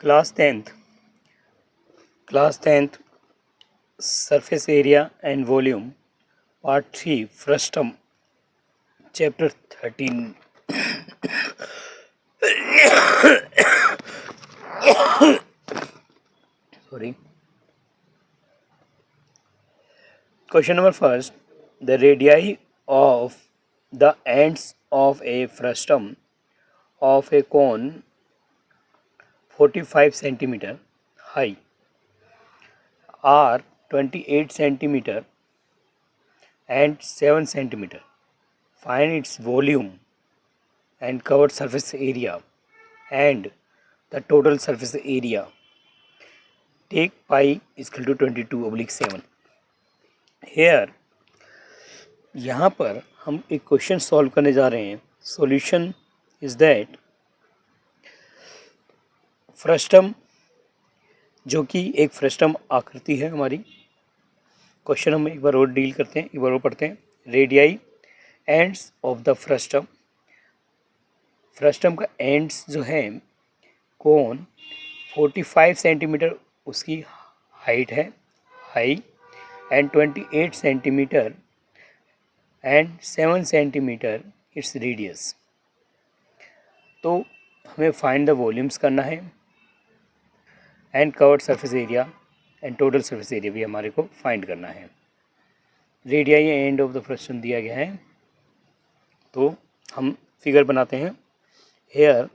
Class 10th. Class 10th Surface Area and Volume Part 3 Frustum Chapter 13. Sorry. Question number first. The radii of the ends of a frustum of a cone 45 centimeter high are 28 centimeter and 7 centimeter. Find its volume and covered surface area and the total surface area. Take pi is equal to 22/7. Here यहाँ पर हम एक question solve करने जा रहे हैं. Solution is that frustum, जो कि एक फ्रस्टम आकृति है हमारी. क्वेश्चन हम एक बार और डील करते हैं, एक बार और पढ़ते हैं. Radii ends of the frustum. Frustum का एंड्स जो है कोन 45 सेंटीमीटर उसकी हाइट है, high, and 28 centimetre and 7 centimetre it's radius. तो हमें फाइंड द वॉल्यूम्स करना है and curved surface area and total surface area भी हमारे को फाइंड करना है. Radii end of the frustum दिया गया है, तो हम फिगर बनाते हैं. Here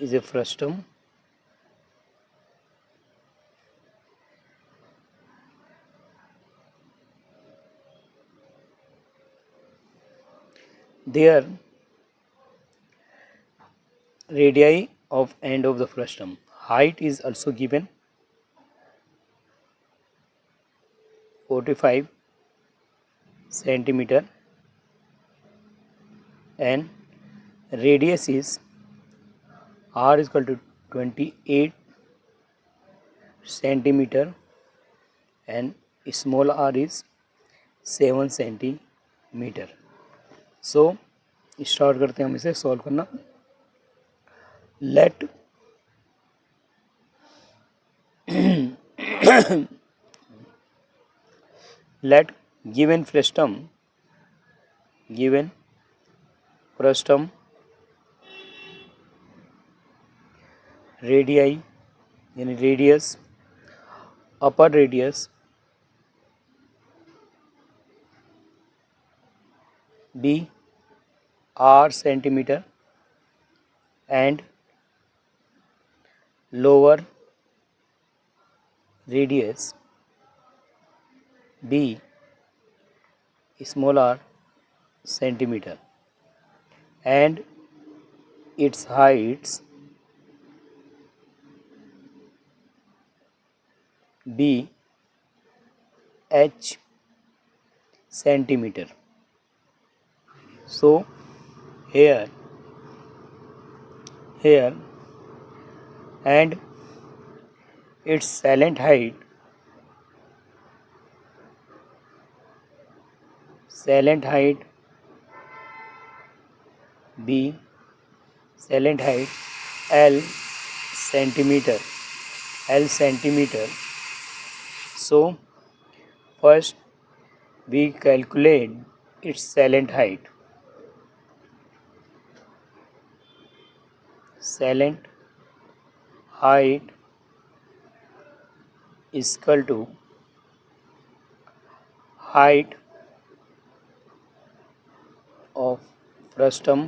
is a frustum there radii of end of the frustum. Height is also given 45 centimeter and radius is r is equal to 28 centimeter and small r is 7 centimeter. So start करते हैं हम इसे solve करना. Let let given frustum radii यानी radius, upper radius be r centimeter and lower radius be small r centimeter and its heights be h centimeter. So here and its salient height be salient height L centimeter. So first we calculate its salient height. Salient height is equal to height of frustum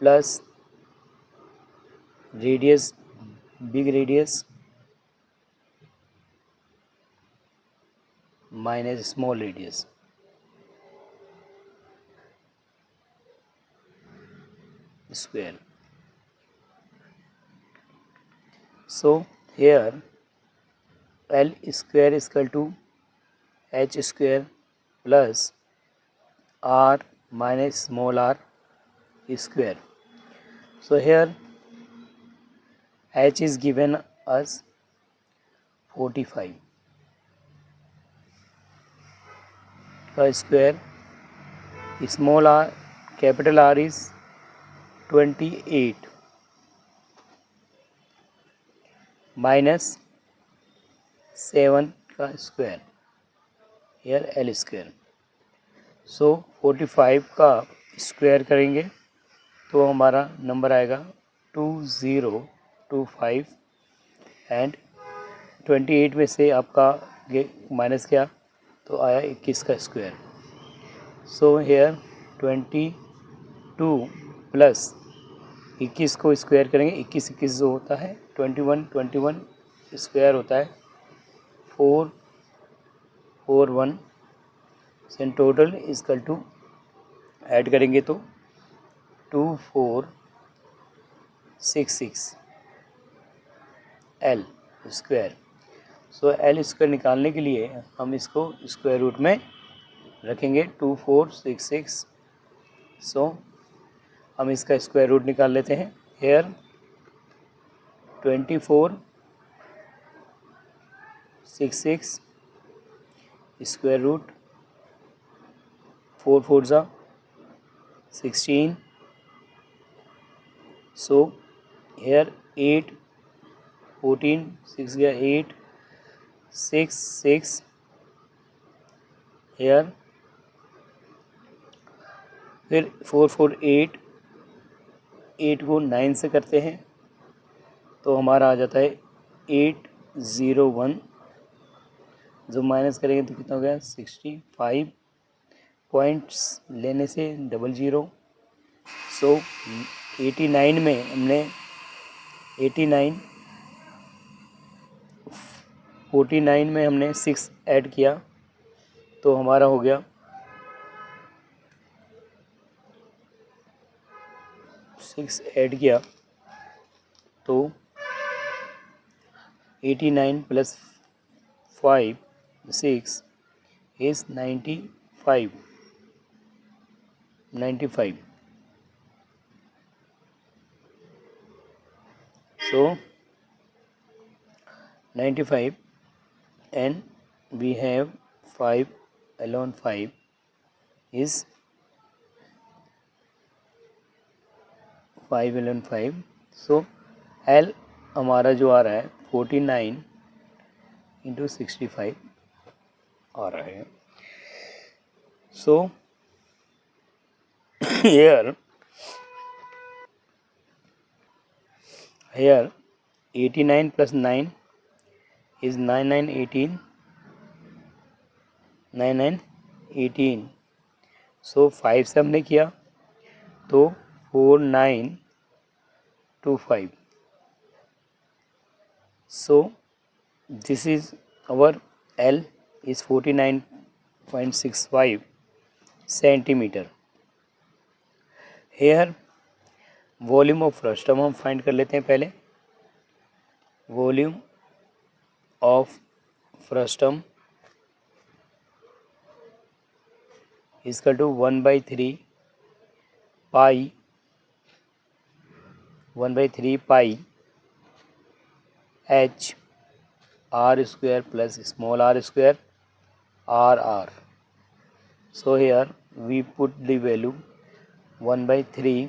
plus radius, big radius, minus small radius. Square. So here L square is equal to H square plus R minus small r square. So here h is given as 45 का square, small r capital R is 28 minus 7 का square, here L square. सो 45 का square करेंगे तो हमारा number आएगा 2025 and 28 में से आपका माइनस किया तो आया 21 का स्क्वायर। सो हेयर 22 प्लस 21 को स्क्वायर करेंगे, 21 जो होता है 21 स्क्वायर होता है 441 से टोटल इसकल टू ऐड करेंगे तो 2466 L square. So L square निकालने के लिए हम इसको स्क्वायर रूट में रखेंगे 2466। सो हम इसका स्क्वायर रूट निकाल लेते हैं। हेयर 2466 स्क्वायर रूट 4 4 जा 16। सो हेयर 8 14 6 गया 8 6 6 हेयर फिर 4 4 8 8 को 9 से करते हैं तो हमारा आ जाता है 801, जो माइनस करेंगे तो कितना हो गया 65 पॉइंट्स लेने से 00। सो 89 में हमने 49 में हमने 6 ऐड किया तो हमारा हो गया 6 ऐड किया तो 89 plus 5 6 is 95। So 95 and we have 5 alone 5 is 5 alone 5। So L हमारा जो आ रहा है 49 इंटू 65 आ रहा है। So here 89 plus 9 is 99 18। सो 5 से हमने किया तो 4925। So this is our L is 49.65 centimetre. Here volume of frustum हम फाइंड कर लेते हैं पहले। वॉल्यूम ऑफ फ्रस्टम इसका to 1/3 pi H R square plus small r square R। So here we put the value 1/3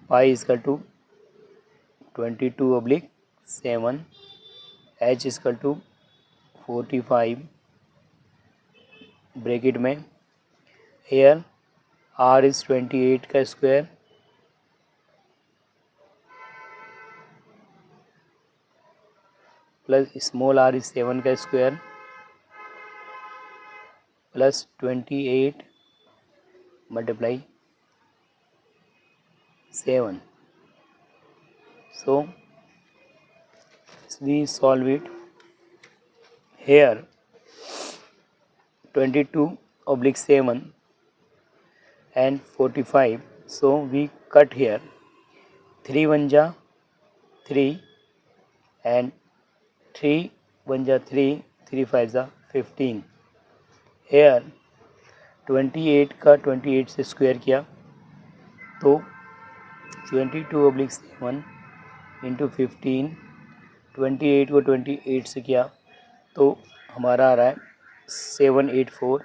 pi is equal to 22/7, H is equal to 45 bracket में। here R is 28 का square plus small r is 7 का square plus 28 multiply 7। So we solve it। here 22/7 and 45, so we cut here 3 1 जा 3 and 3 1 जा 3 3 5 जा 15। here 28 का 28 से square किया तो 22/7 इंटू 15, 28 को 28 से किया तो हमारा आ रहा है 784,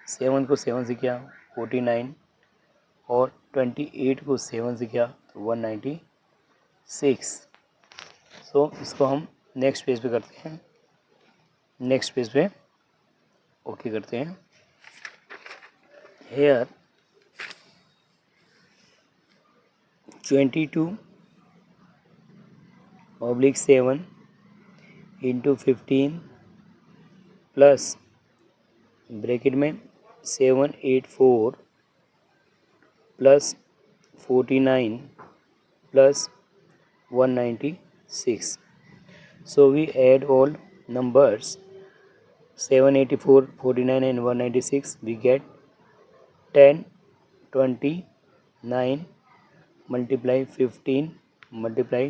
7 को 7 से किया 49 और 28 को 7 से किया तो 196। सो इसको हम नेक्स्ट पेज पे करते हैं, नेक्स्ट पेज पे ओके करते हैं। हेयर 22/7 इंटू 15 प्लस ब्रैकेट में 784 plus 49 plus 196. So we add all numbers 784, 49 and 196. We get 1029 multiply 15 multiply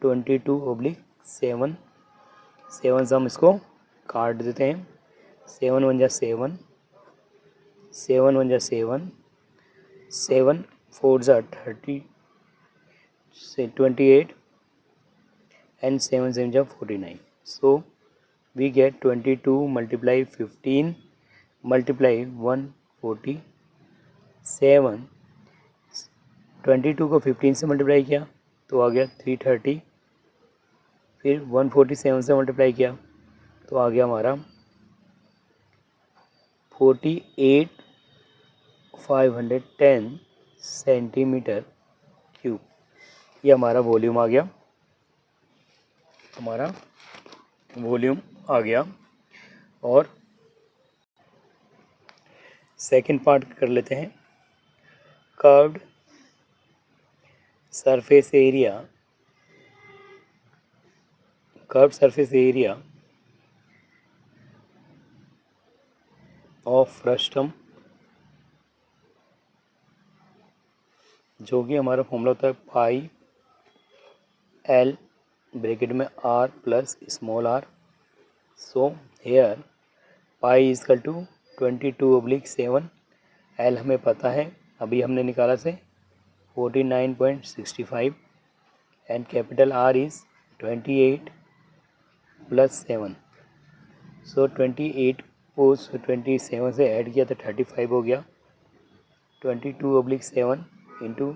22/7. 7 से हम इसको काट देते हैं, 7 1 जा 7, 7 1 जा 7, 7 4 जा 30 से 28 and 7 7 जा 49. So we get 22 multiply 15 multiply 147. 22 को 15 से मल्टीप्लाई किया तो आ गया 330, फिर 147 से मल्टीप्लाई किया तो आ गया हमारा 48,510 सेंटीमीटर क्यूब। ये हमारा वॉल्यूम आ गया, हमारा वॉल्यूम आ गया। और सेकंड पार्ट कर लेते हैं। Curved surface area, curved surface area of frustum, जो कि हमारा फॉर्मूला होता है पाई एल ब्रैकेट में R plus small R. So here pi is equal to 22/7, L हमें पता है, अभी हमने निकाला से 49.65 and capital R is 28 plus 7। So 28 को 27 से ऐड किया तो 35 हो गया। 22/7 इंटू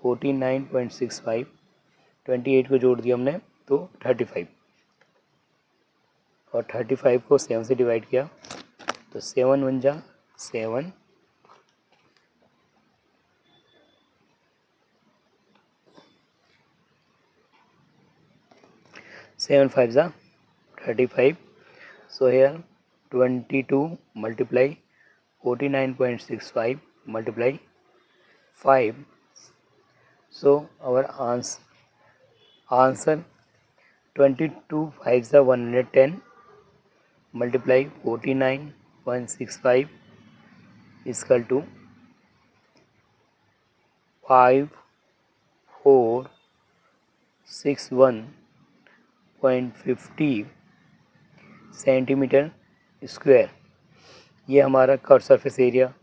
49.65, 28 को जोड़ दिया हमने तो 35 और 35 को 7 से डिवाइड किया तो 7 1 जा 7, 7 5 जा 35. So here 22 multiply 49.65 multiply 5. So our answer 22 5 जा 110 multiply 49.65 is equal to 5461.50 centimetre square. ये हमारा curve surface area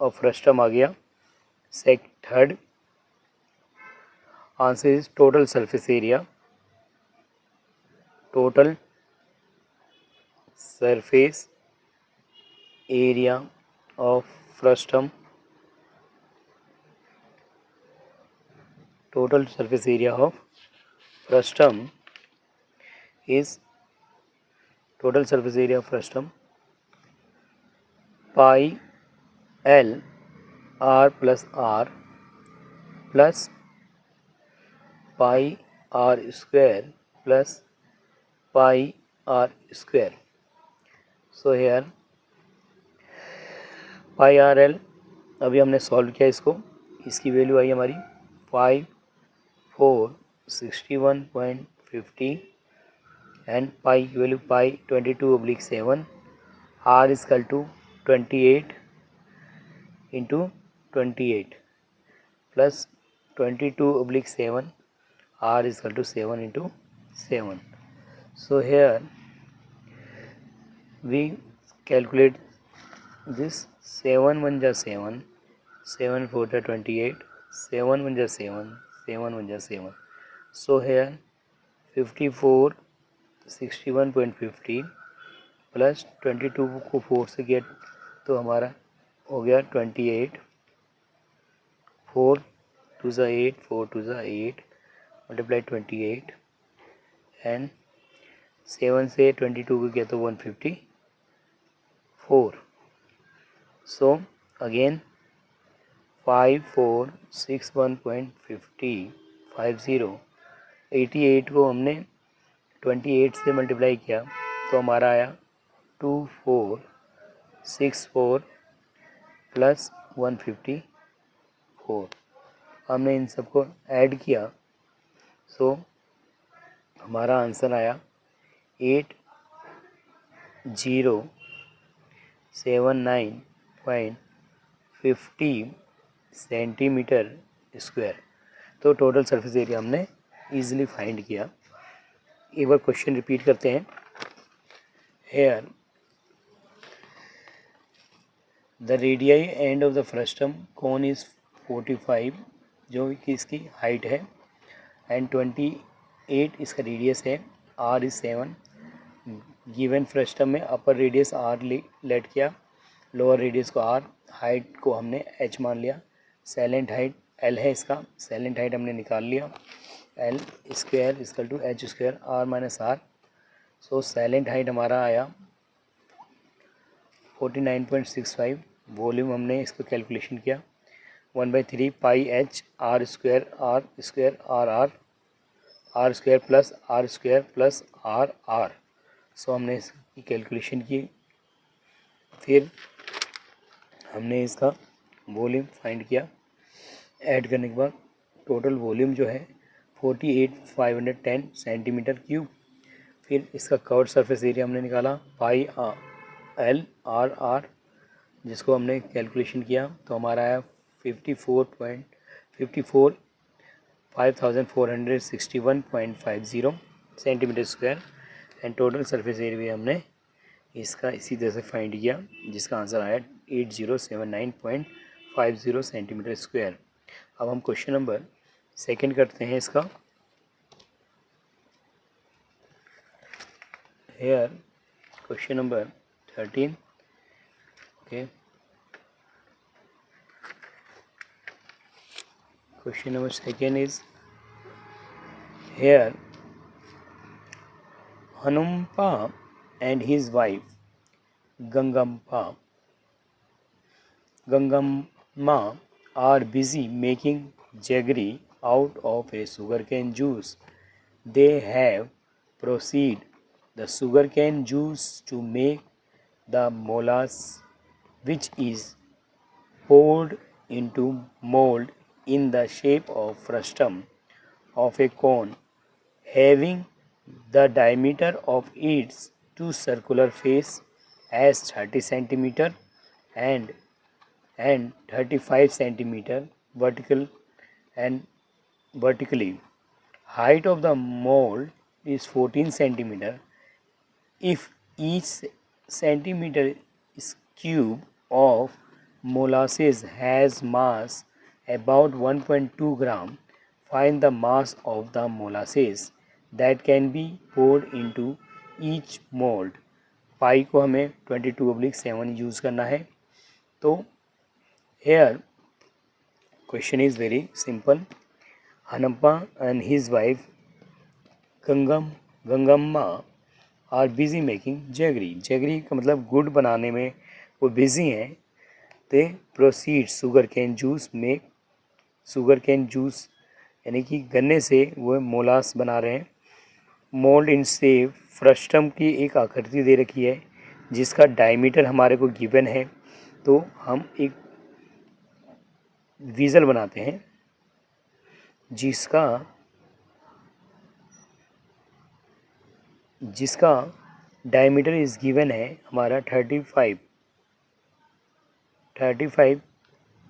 of frustum आ गया। Third answer is total surface area, total surface area of frustum, total surface area of frustum is total surface area of frustum pi l r plus r plus pi r square plus pi r square. So here pi r l अभी हमने solve किया इसको, इसकी value आई हमारी 5461.50 and pi value pi 22/7, r is equal to 28 into 28 plus 22/7, r is equal to 7 into 7. So here we calculate this 7 1 ja 7, 7 4 ja 28, 7 1 ja 7, 7 1 जा 7. So here 54 61.50 plus 22 को 4 से किया तो हमारा हो गया 28. 4 2 ज़ा 8 4 2 ज़ा 8 मल्टीप्लाई 28 एंड 7 से 22 को किया तो 154. सो अगेन 5461.50 88 को हमने 28 से मल्टीप्लाई किया तो हमारा आया 2464 प्लस 154. हमने इन सबको ऐड किया सो हमारा आंसर आया 8079.50 सेंटीमीटर स्क्वायर. तो टोटल सरफेस एरिया हमने इजीली फाइंड किया. एक बार क्वेश्चन रिपीट करते हैं. Here the radii end of the frustum cone is 45 जो कि इसकी हाइट है एंड 28 इसका रेडियस है. Are is 7. गिवन फ्रस्टम में अपर रेडियस आर लेट किया, लोअर रेडियस को आर, हाइट को हमने एच मान लिया, सैलेंट हाइट एल है इसका, सैलेंट हाइट हमने निकाल लिया. L square equal to H square R minus R. So slant height हमारा आया 49.65. वॉल्यूम हमने इसको कैलकुलेशन किया 1/3 pi H R square R square plus R R. So हमने इसकी कैलकुलेशन की. फिर हमने इसका वॉल्यूम फाइंड किया. ऐड करने के बाद टोटल वॉल्यूम जो है 48,510 सेंटीमीटर क्यूब. फिर इसका कवर्ड सरफेस एरिया हमने निकाला पाई एल आर आर जिसको हमने कैलकुलेशन किया तो हमारा आया 5460 centimetre square. And total surface area हमने इसका इसी तरह से फाइंड किया जिसका आंसर आया 8079.50 सेंटीमीटर स्क्वायर. अब हम क्वेश्चन नंबर सेकंड करते हैं इसका. Here question number 13. Okay, question number second is here Hanumpa and his wife Gangamma are busy making jaggery out of a sugarcane juice. They have proceed the sugarcane juice to make the molasses which is poured into mold in the shape of frustum of a cone having the diameter of its two circular face as 30 centimeter and 35 centimeter vertically. Height of the mold is 14 centimeter. If each centimeter cube of molasses has mass about 1.2 gram, find the mass of the molasses that can be poured into each mold. पाई को हमें 22/7 use करना है. तो here question is very simple. Hanappa and his wife Gangamma are busy making jaggery. jaggery का मतलब गुड़ बनाने में वो बिज़ी हैं. they proceed sugarcane juice यानी कि गन्ने से वो मोलास बना रहे हैं. मोल्ड इन से फ्रस्टम की एक आकृति दे रखी है जिसका डायमीटर हमारे को गिवन है. तो हम एक विज़ल बनाते हैं जिसका डायमीटर इस गिवन है हमारा 35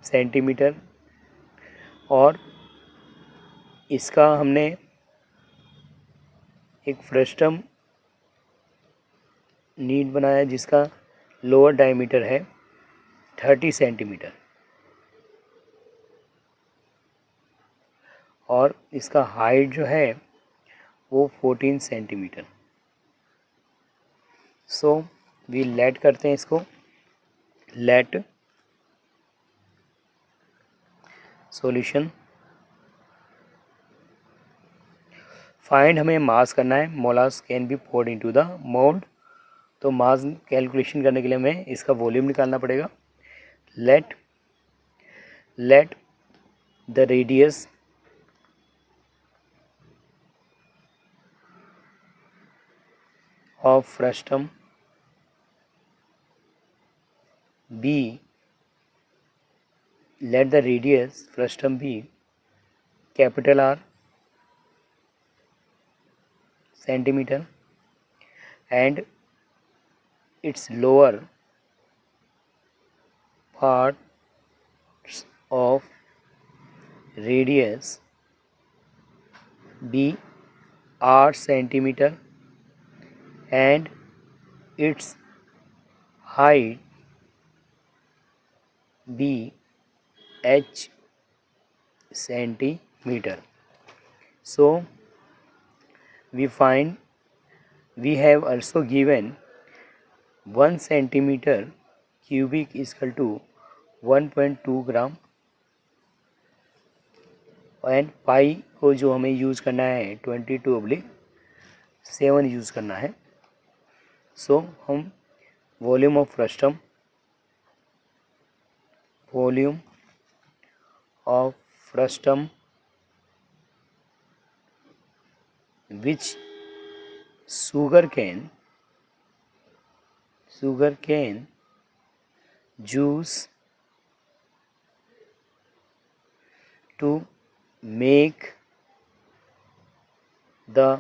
सेंटीमीटर. और इसका हमने एक फ्रस्टम नीड बनाया जिसका लोअर डायमीटर है 30 सेंटीमीटर. और इसका हाइट जो है वो 14 सेंटीमीटर। सो वी लेट करते हैं इसको, लेट सॉल्यूशन। फाइंड हमें मास करना है, molasses can be poured into the mould. तो मास कैलकुलेशन करने के लिए हमें इसका वॉल्यूम निकालना पड़ेगा। Let the radius of frustum be, let the radius frustum be capital R centimeter and its lower parts of radius be R centimeter and its height be H centimeter. So we have also given 1 centimeter cubic is equal to 1.2 gram and pi को जो हमें use करना है 22/7 use करना है। सो हम volume of frustum which sugar cane juice to make the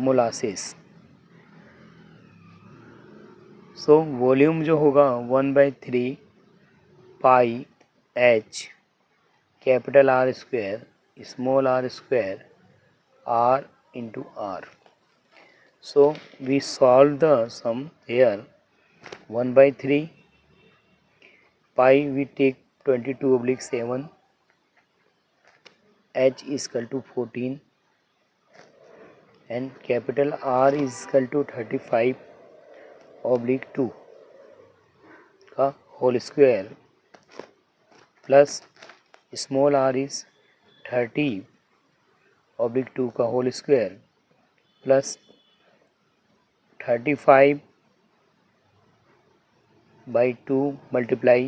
molasses। So volume जो होगा 1/3 pi H capital R square small r square R into R। So we solve the sum here। 1/3 pi we take 22/7, H is equal to 14 and capital R is equal to 35/2 का whole square plus small r is 30/2 का whole square plus 35/2 multiply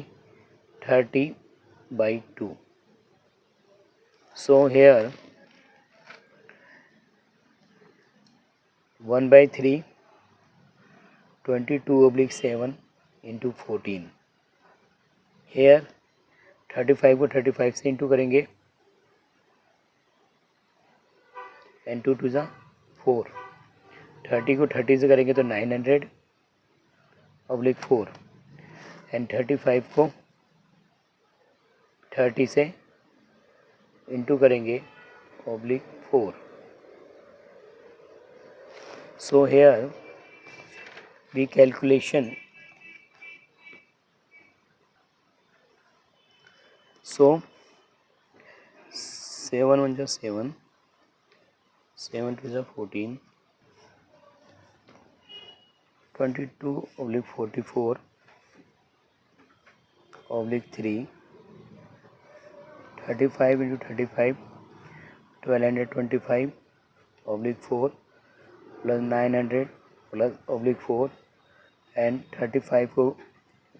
30/2। So here 1/3 22/7 into 14। here 35 को 35 से into करेंगे and 2 2 4। 30 को 30 से करेंगे तो 900/4 and 35 को 30 से इंटू करेंगे /4। So here we calculation. So 7 1 7, 7 2 14, 22/44/3, 35 into 35 1225/4 plus 900 plus /4 and 35 को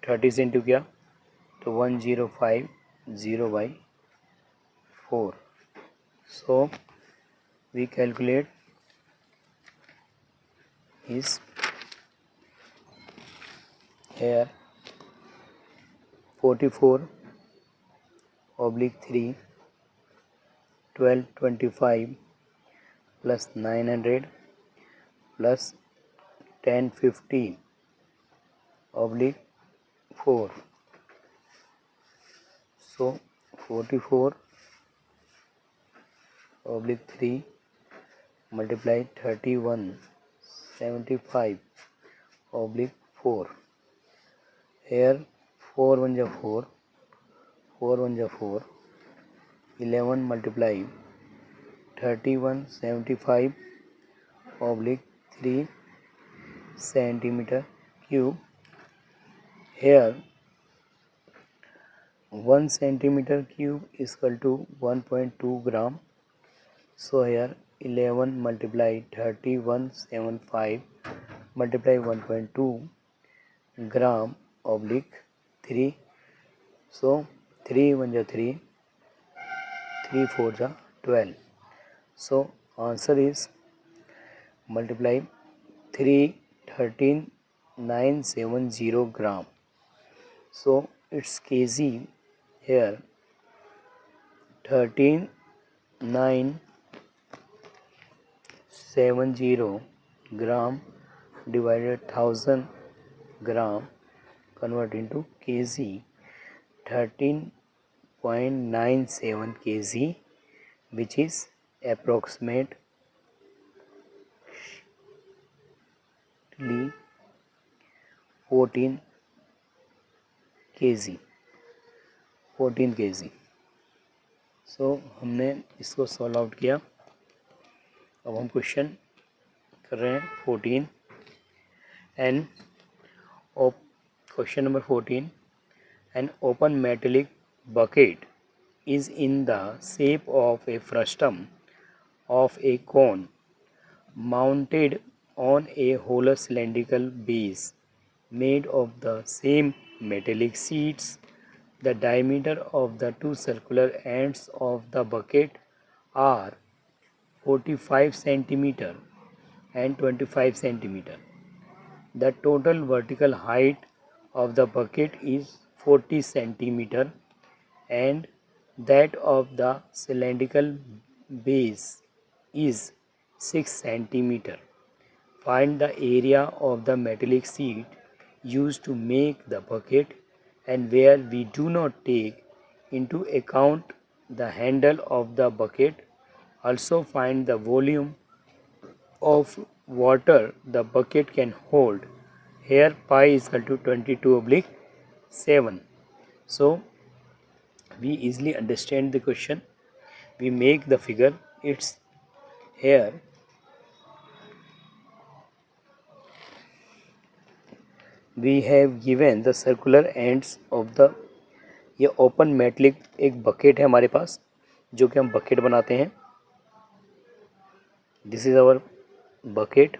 30 से इंटू किया तो 1050/4। So we calculate is here 44/3 1225 plus 900 plus 1050/4। so 44/3 multiply 3175/4। here 4 1 4, 4 1 4, 11 multiply 3175 oblique 3 centimeter cube. Here 1 centimeter cube is equal to 1.2 gram. So here 11 multiply 3175 multiply 1.2 gram oblique 3. So 3 1 ja 3, 3 4 ja 12. So answer is multiply 3 13,970 gram. So it's kg here 13,970 gram divided 1000 gram convert into kg 13.97 kg, which is approximately 14 kg 14 kg. सो हमने इसको solve out किया. अब हम question कर रहे हैं 14 and question number 14. An open metallic bucket is in the shape of a frustum of a cone mounted on a hollow cylindrical base made of the same metallic sheets. The diameter of the two circular ends of the bucket are 45 centimeter and 25 centimeter. The total vertical height of the bucket is 40 centimeter and that of the cylindrical base is 6 centimeter. Find the area of the metallic sheet used to make the bucket, and where we do not take into account the handle of the bucket, also find the volume of water the bucket can hold. Here pi is equal to 22/7. So we easily understand the question. We make the figure. It's here we have given the circular ends of the, ये open metallic एक bucket है हमारे पास जो कि हम bucket बनाते हैं. This is our bucket.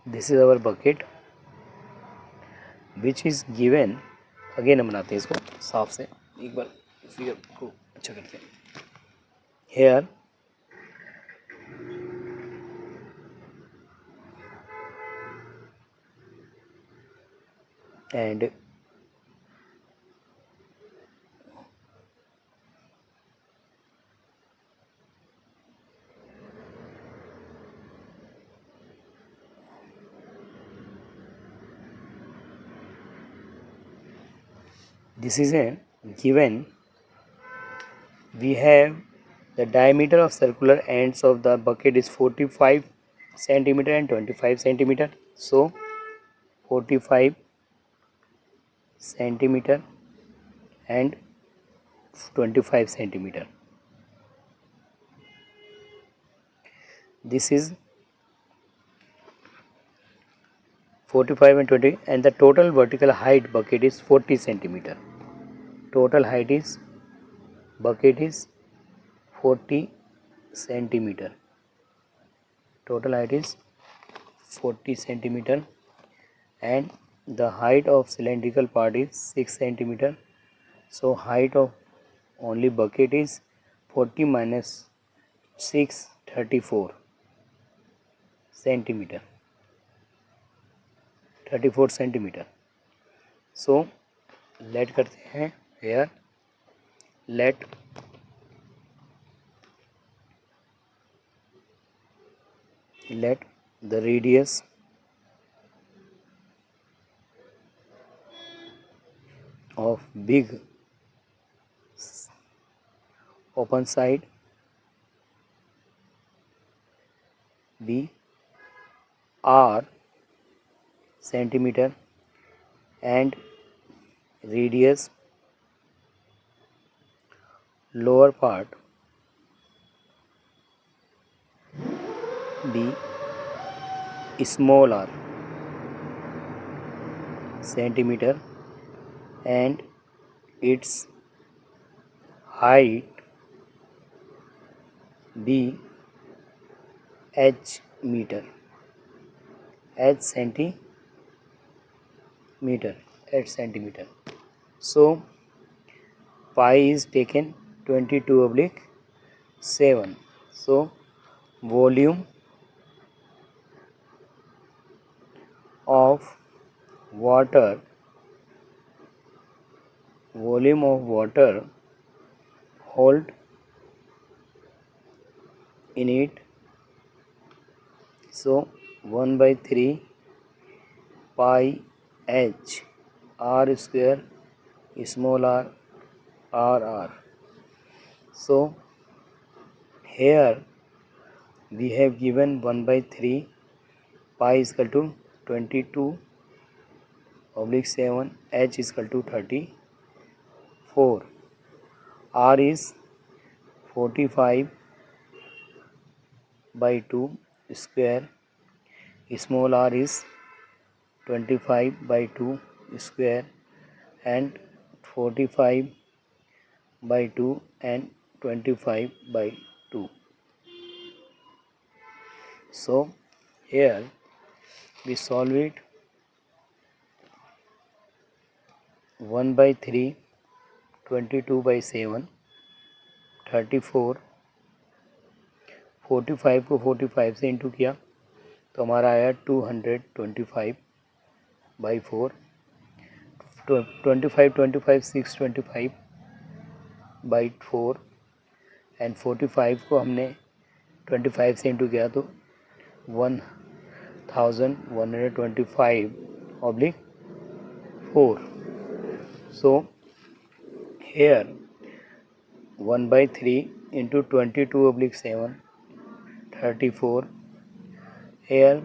This is our bucket which is given. Again हम बनाते हैं इसको साफ से, एक बार फिगर को अच्छा करते हैं. Here and this is a given. We have the diameter of circular ends of the bucket is 45 centimeter and 25 centimeter. So 45 centimeter and 25 centimeter. This is 45 and 20, and the total vertical height bucket is 40 centimeter. Total height is bucket is 40 centimeter. Total height is 40 centimeter and the height of cylindrical part is 6 centimeter. So height of only bucket is 40 minus 6, 34 centimeter. 34 centimeter. So let करते हैं here. Let the radius of big open side B R centimeter and radius lower part B small r centimeter and its height B h meter, h centimeter. So pi is taken 22/7. So volume of water hold in it. So 1/3 pi h r square small r r. So here we have given 1/3 pi is equal to 22/7, h is equal to 34, r is 45/2 square, small r is 25/2 square and 45/2 and 25/2. So here we solve it. 1/3 22/7 34, 45 को 45 से into किया तो हमारा आया 225/4, 25 625/4 and 45 को हमने 25 से into किया तो 1125/4. So here 1/3 into 22/7 34. Here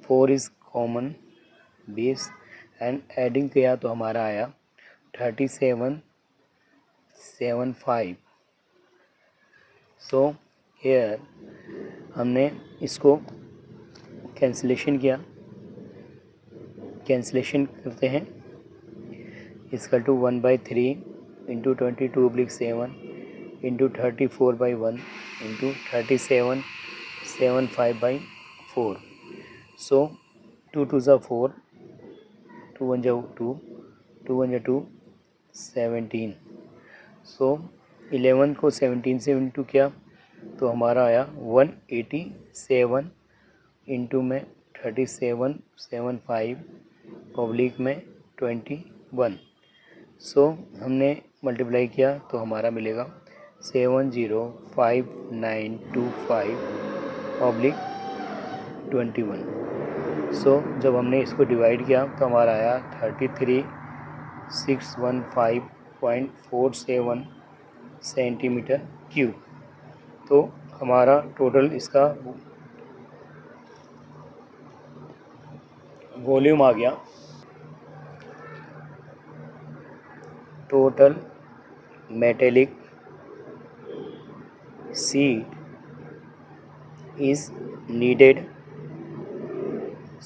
4 is common base and adding किया तो हमारा आया 37/75. So here हमने इसको कैंसिलेशन किया, कैंसिलेशन करते हैं. Equal to 1/3 into 22/7 into 34/1 into 37/75/4. So 2 2s are 4, 2 1s are 2, 2 1s are 2, 17. So 11 को 17 से इंटू किया तो हमारा आया 187 इंटू में 37/75 पब्लिक में 21. सो हमने मल्टीप्लाई किया तो हमारा मिलेगा 705925/21. सो जब हमने इसको डिवाइड किया तो हमारा आया 33,615.47 सेंटीमीटर क्यूब. तो हमारा टोटल इसका वॉल्यूम आ गया. Total metallic sheet is needed.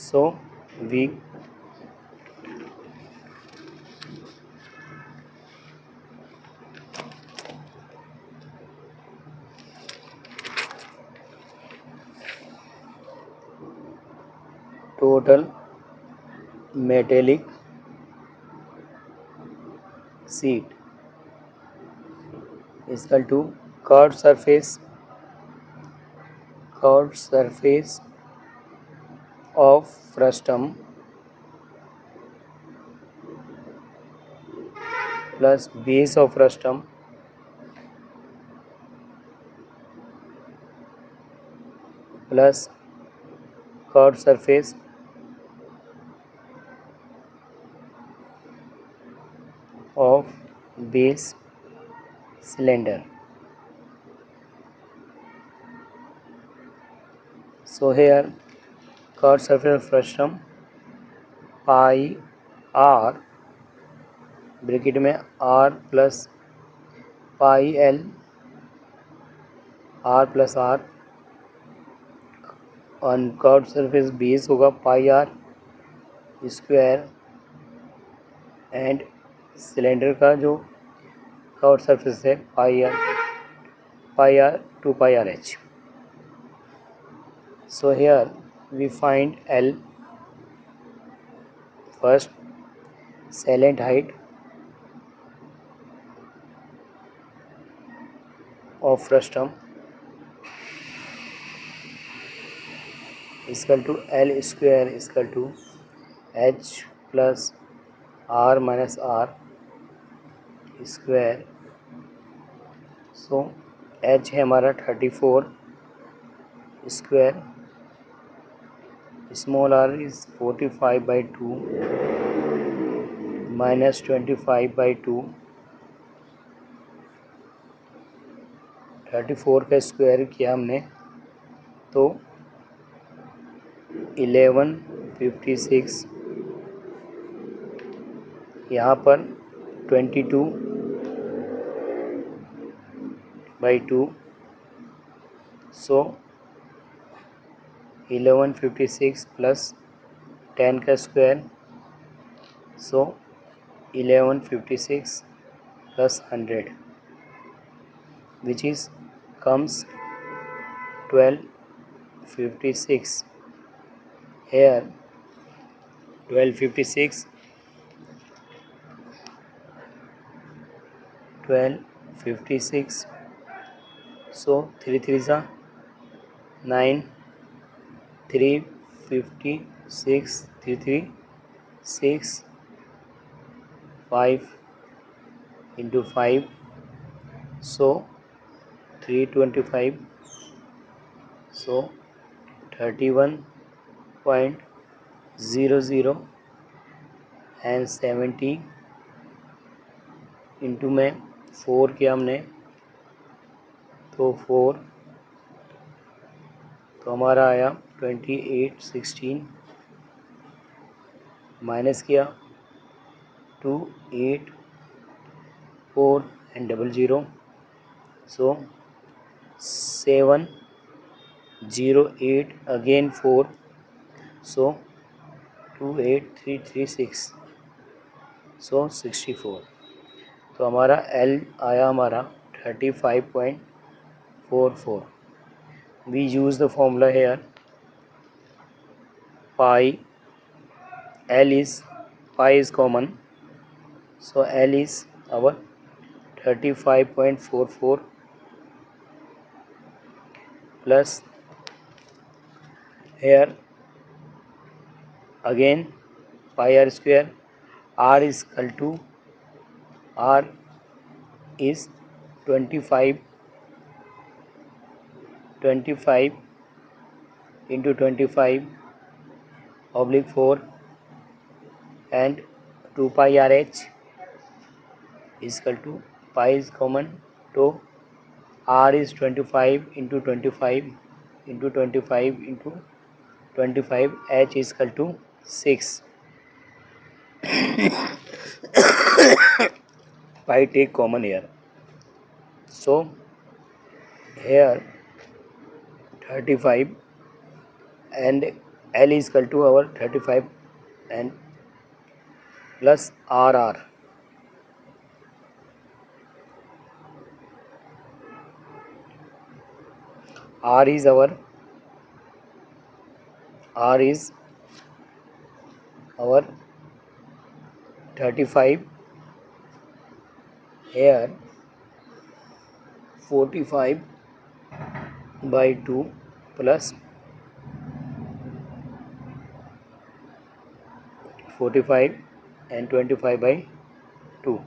So we total metallic sheet is equal to curved surface of frustum plus base of frustum plus curved surface of base cylinder. So here curved surface of frustum pi r bracket में r plus pi L r plus r on curved surface base होगा pi R square and cylinder का जो curved surface है pi R 2 pi R H. So here we find L first, salient height of frustum is equal to L square is equal to H plus R minus R square. So H है हमारा 34 square, small r is 45 by 2 minus 25 by 2. 34 का square किया हमने तो 1156, यहाँ पर 22 by 2. So 1156 plus 10 का square, so 1156 plus 100 which is comes 1256. here 1256 so 3 3s are 9, 356, 3 3 6, 5 into 5, so 325, so 31.00 and 70 into में 4 किया हमने तो 4 तो हमारा आया 2816 माइनस किया 284 and 00, so 708 again 4, so 28336, so 64. तो हमारा L आया हमारा 35.44. We use the formula here. Pi is common, so L is our 35.44 plus here again pi r square. R is equal to R is 25 into 25 oblique 4 and 2 pi r h is equal to pi is common, so R is 25 into 25 into 25 into 25, h is equal to 6. Pi take common here, so here 35 and L is equal to our 35 and plus RR. R is our 35, here 45 by 2 plus 45 and 25 by 2.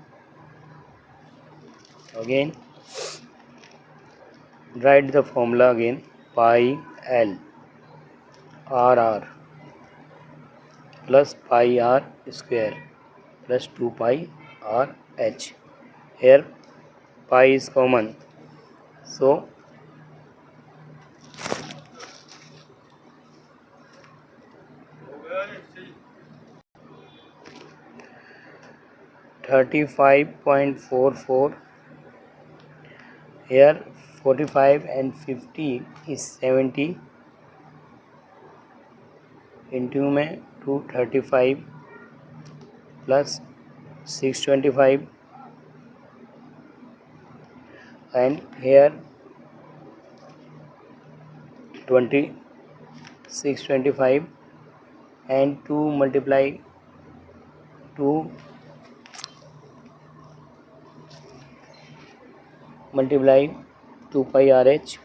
Again write the formula again. Pi L RR plus pi r square plus 2 pi r h. Here pi is common, so 35.44. Here 45 and 50 is 70. into में 235 plus 625, and here 625 and 2 multiply 2 pi RH,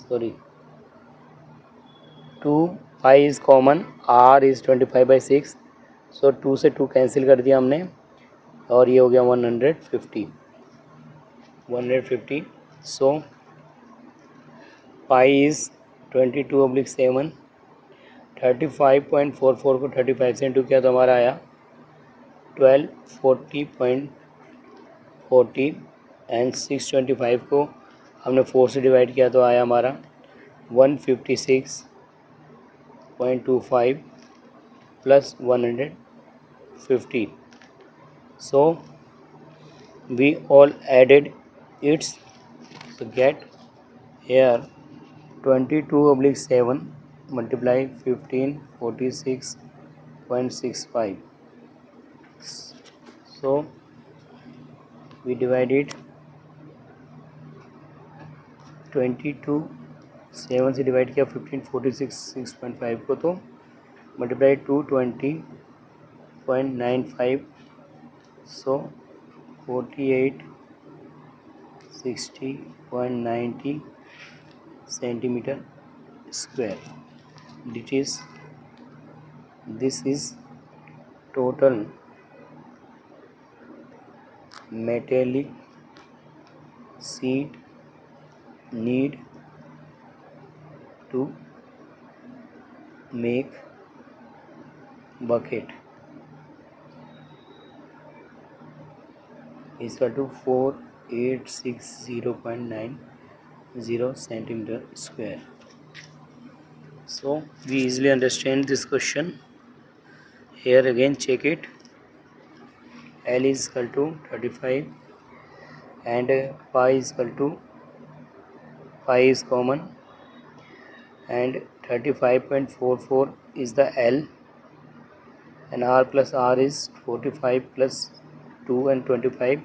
sorry, 2 pi is common, R is 25/6, so 2 से 2 cancel कर दिया हमने और ये हो गया 150. सो pi is 22/7. 35.44 को 35 से इंटू किया तो हमारा आया 1240.40 एंड 625 को हमने 4 से डिवाइड किया तो आया हमारा 156.25 plus 150. So we all added its to get here 22/7 multiply 1546.65. So we divided 22 7 से डिवाइड किया 1546.6.5 को तो multiply 220.95, so 4860.90 centimeter square. This is total metallic sheet need to make bucket is equal to 4860.90 centimeter square. So we easily understand this question. Here again check it. L is equal to 35 and pi is equal to pi is common and 35.44 is the L and R plus R is 45 plus 2 and 25,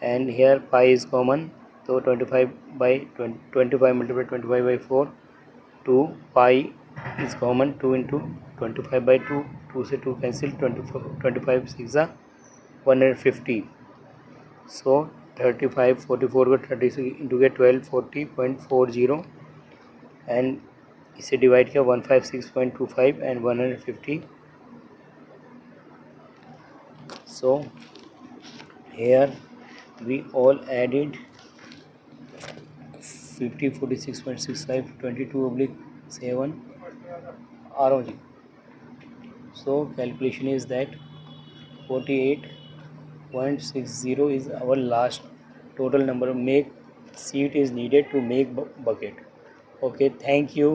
and here pi is common, so 25 multiplied 25 by 4, 2 pi is common, 2 into 25 by 2, 2 से 2 cancel, 25 6 150. So 35 44 को 30 से into के 1240.40 and इसे divide किया 156.25 and 150. So here we all added 50 46.65 22/7 ROG. So calculation is that 48.60 is our last total number of make seat is needed to make bucket. Okay, thank you.